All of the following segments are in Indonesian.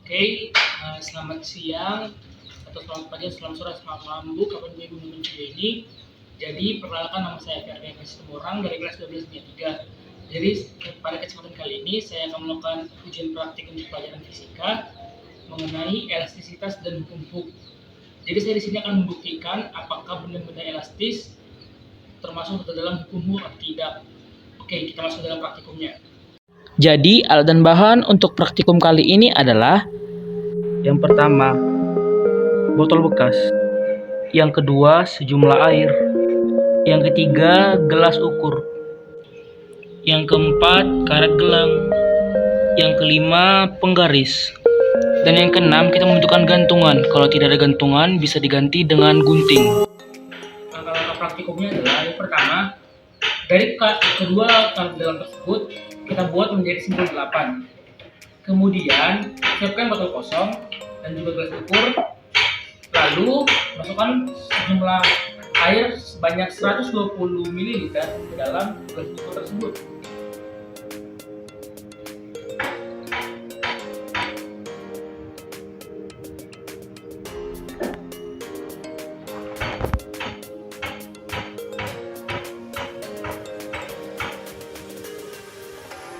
Oke, selamat siang atau selamat pagi, selamat sore, selamat malam Bu, kapan Ibu menonton video ini. Jadi perkenalkan, nama saya Ferdian Situmorang dari kelas 12 3. Jadi pada kesempatan kali ini saya akan melakukan ujian praktik untuk pelajaran fisika mengenai elastisitas dan hukum. Jadi saya di sini akan membuktikan apakah benda-benda elastis termasuk ke dalam hukum atau tidak. Oke, kita masuk dalam praktikumnya. Jadi alat dan bahan untuk praktikum kali ini adalah yang pertama, botol bekas. Yang kedua, sejumlah air. Yang ketiga, gelas ukur. Yang keempat, karet gelang. Yang kelima, penggaris. Dan yang keenam, kita membutuhkan gantungan. Kalau tidak ada gantungan, bisa diganti dengan gunting. Langkah-langkah praktikumnya adalah yang pertama, dari kedua alat dalam tersebut, kita buat menjadi simpul 8. Kemudian, siapkan botol kosong dan juga gelas ukur. Lalu, masukkan sejumlah air sebanyak 120 ml ke dalam gelas ukur tersebut.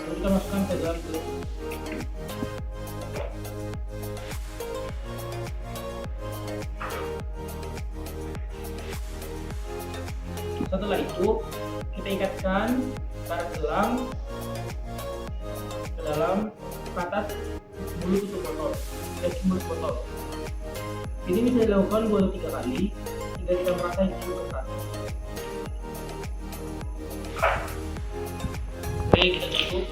Lalu kita masukkan ke dalam gelas. Setelah itu, kita ikatkan karet gelang ke dalam batas mulut tutup botol dan mulut botol. Ini bisa dilakukan 2-3 kali hingga kita merasa itu ketat. Oke, kita tutup.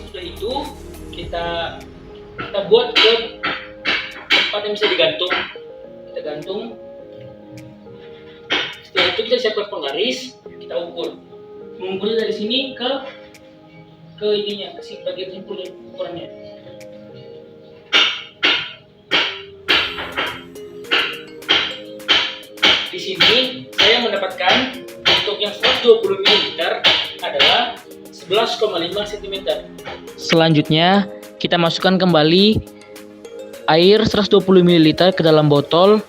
Setelah itu, kita buat ke tempat yang bisa digantung. Kita gantung. Setelah itu kita siapkan penggaris, kita ukur. Mengukurnya dari sini ke ininya, ke bagian simpul ukurannya. Di sini saya mendapatkan untuk yang 120 ml adalah 11,5 cm. Selanjutnya kita masukkan kembali air 120 ml ke dalam botol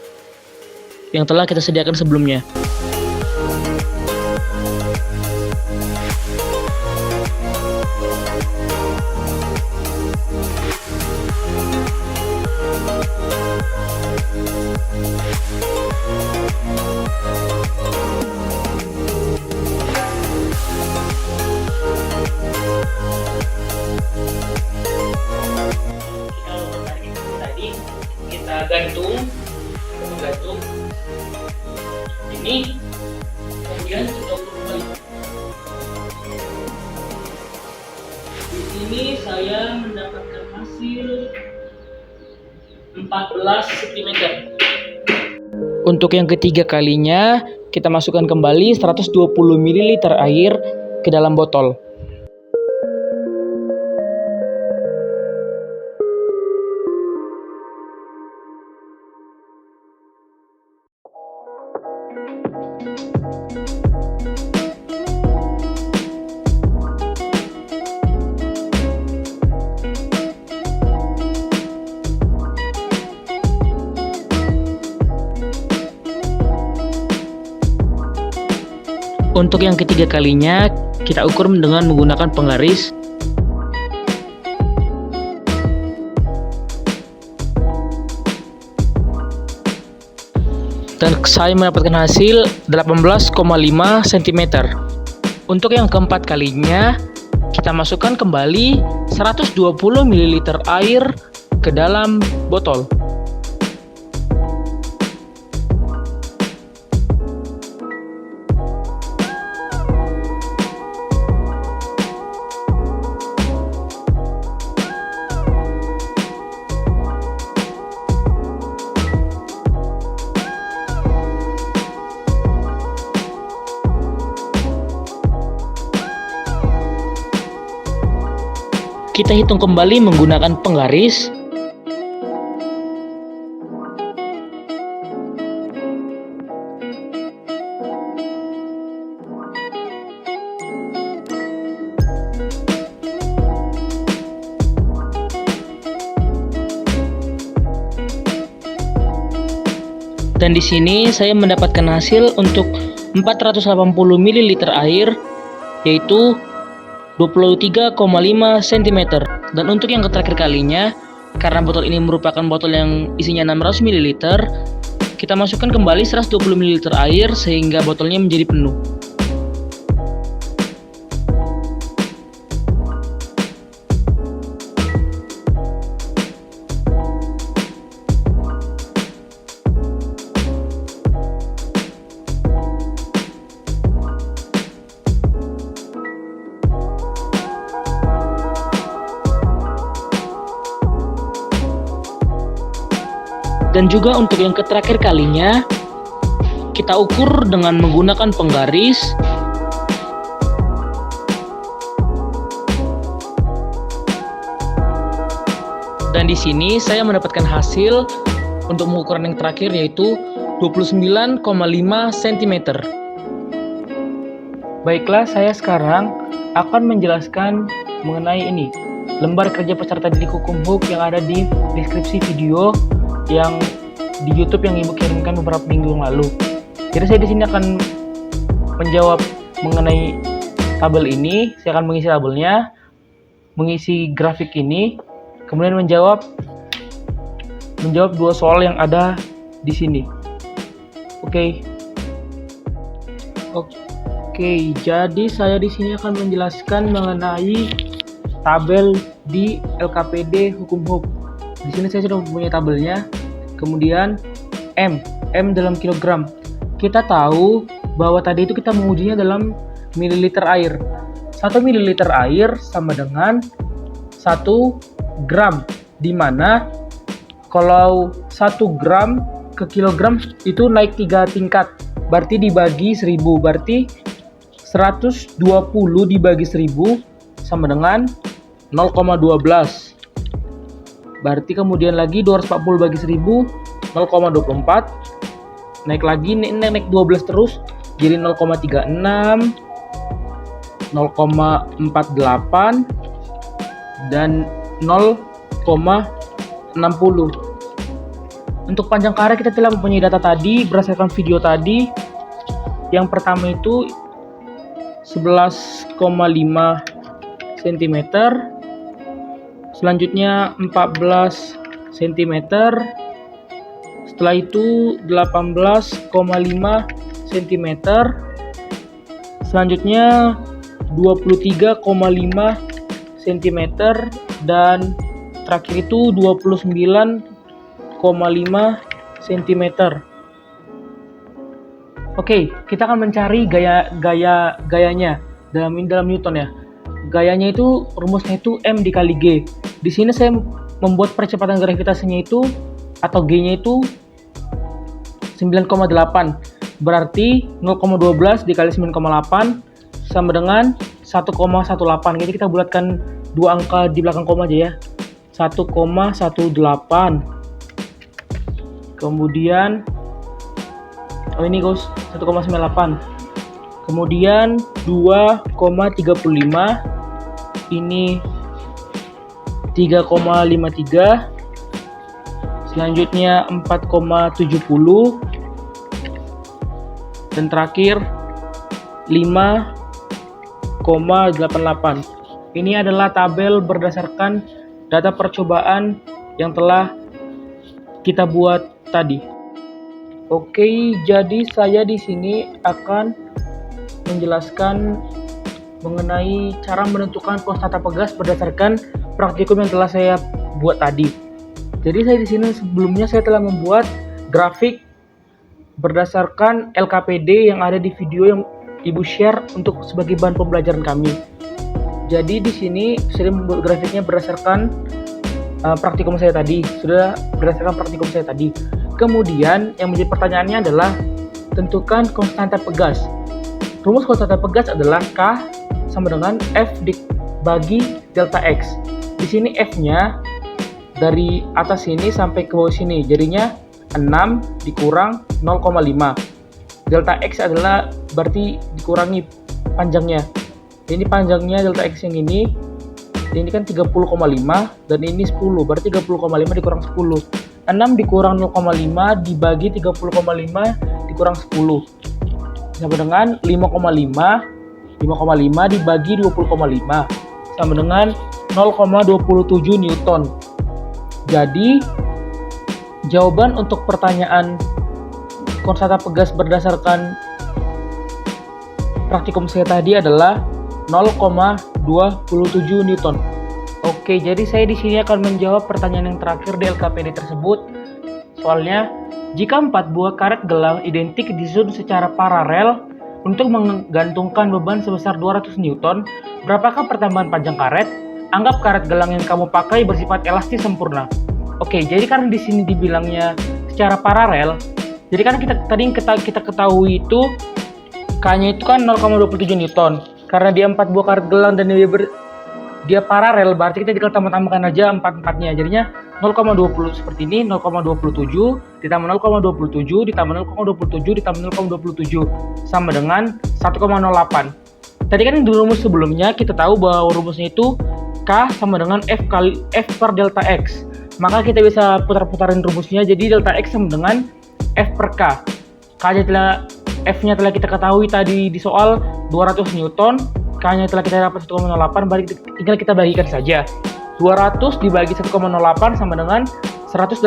yang telah kita sediakan sebelumnya. Kita gantung ini, kemudian kita ukur kembali. Di sini saya mendapatkan hasil 14 cm. Untuk yang ketiga kalinya, kita masukkan kembali 120 ml air ke dalam botol. Untuk yang ketiga kalinya, kita ukur dengan menggunakan penggaris. Dan saya mendapatkan hasil 18,5 cm. Untuk yang keempat kalinya, kita masukkan kembali 120 ml air ke dalam botol. Kita hitung kembali menggunakan penggaris. Dan di sini saya mendapatkan hasil untuk 480 ml air, yaitu 23,5 cm. Dan untuk yang terakhir kalinya, karena botol ini merupakan botol yang isinya 600 ml, kita masukkan kembali 120 ml air sehingga botolnya menjadi penuh. Dan juga untuk yang terakhir kalinya, kita ukur dengan menggunakan penggaris. Dan di sini saya mendapatkan hasil untuk mengukuran yang terakhir, yaitu 29,5 cm. Baiklah, saya sekarang akan menjelaskan mengenai ini, lembar kerja peserta didik hukum HUK yang ada di deskripsi video yang di YouTube yang Ibu kirimkan beberapa minggu yang lalu. Jadi saya di sini akan menjawab mengenai tabel ini. Saya akan mengisi tabelnya, mengisi grafik ini, kemudian menjawab dua soal yang ada di sini. Oke, jadi saya di sini akan menjelaskan mengenai tabel di LKPD Hukum HUK. Di sini saya sudah mempunyai tabelnya. Kemudian M dalam kilogram. Kita tahu bahwa tadi itu kita mengujinya dalam mililiter air. 1 mililiter air sama dengan 1 gram, di mana kalau 1 gram ke kilogram itu naik 3 tingkat, berarti dibagi 1000, berarti 120 dibagi 1000 sama dengan 0,12. Berarti kemudian lagi 240 bagi 1000, 0,24. Naik lagi, naik 12 terus, jadi 0,36, 0,48, dan 0,60. Untuk panjang karya kita telah mempunyai data tadi berdasarkan video tadi. Yang pertama itu 11,5 cm, selanjutnya 14 cm, setelah itu 18,5 cm, selanjutnya 23,5 cm, dan terakhir itu 29,5 cm. Oke, kita akan mencari gayanya dalam Newton ya. Gayanya itu rumusnya itu M dikali G. Di sini saya membuat percepatan gravitasinya itu atau G-nya itu 9,8. Berarti 0,12 dikali 9,8 sama dengan 1,18. Jadi kita bulatkan dua angka di belakang koma aja ya. 1,18. Kemudian ini guys 1,98. Kemudian 2,35. Ini 3,53. Selanjutnya 4,70. Dan terakhir 5,88. Ini adalah tabel berdasarkan data percobaan yang telah kita buat tadi. Oke, jadi saya di sini akan menjelaskan mengenai cara menentukan konstanta pegas berdasarkan praktikum yang telah saya buat tadi. Jadi saya di sini sebelumnya saya telah membuat grafik berdasarkan LKPD yang ada di video yang Ibu share untuk sebagai bahan pembelajaran kami. Jadi di sini saya membuat grafiknya berdasarkan praktikum saya tadi, Kemudian yang menjadi pertanyaannya adalah tentukan konstanta pegas. Rumus konstanta pegas adalah K sama dengan F dibagi delta X. Di sini F-nya dari atas sini sampai ke bawah sini, jadinya 6 dikurang 0,5. Delta X adalah berarti dikurangi panjangnya. Ini panjangnya delta X yang ini kan 30,5 dan ini 10, berarti 30,5 dikurang 10. 6 dikurang 0,5 dibagi 30,5 dikurang 10. Sama dengan 5,5 dibagi 20,5 sama dengan 0,27 Newton. Jadi jawaban untuk pertanyaan konstanta pegas berdasarkan praktikum saya tadi adalah 0,27 Newton. Oke, jadi saya di sini akan menjawab pertanyaan yang terakhir di LKPD tersebut. Soalnya, jika 4 buah karet gelang identik disusun secara paralel untuk menggantungkan beban sebesar 200 Newton, berapakah pertambahan panjang karet? Anggap karet gelang yang kamu pakai bersifat elastis sempurna. Oke, jadi karena di sini dibilangnya secara paralel, jadi kan kita ketahui itu K-nya itu kan 0,27 Newton. Karena dia 4 buah karet gelang dan dia paralel, berarti kita tinggal tambah-tambahkan aja 4-4-nya. Jadinya 0,20 seperti ini, 0,27 ditambah 0,27 ditambah 0,27 ditambah 0,27 sama dengan 1,08. Tadi kan di rumus sebelumnya kita tahu bahwa rumusnya itu K sama dengan F per delta X. Maka kita bisa putar-putarin rumusnya, jadi delta X sama dengan F per K. F-nya telah kita ketahui tadi di soal 200 Newton, K-nya telah kita dapat 1,08, tinggal kita bagikan saja. 200 dibagi 1,08 sama dengan 185,19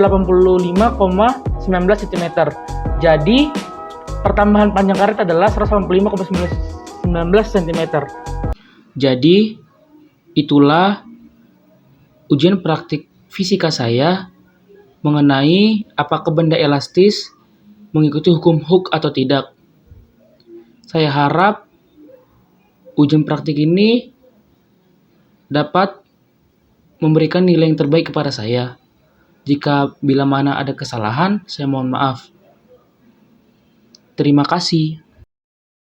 cm. Jadi pertambahan panjang karet adalah 185,19 cm. Jadi itulah ujian praktik fisika saya mengenai apakah benda elastis mengikuti hukum Hooke atau tidak. Saya harap ujian praktik ini dapat memberikan nilai yang terbaik kepada saya. Jika bila mana ada kesalahan, saya mohon maaf. Terima kasih.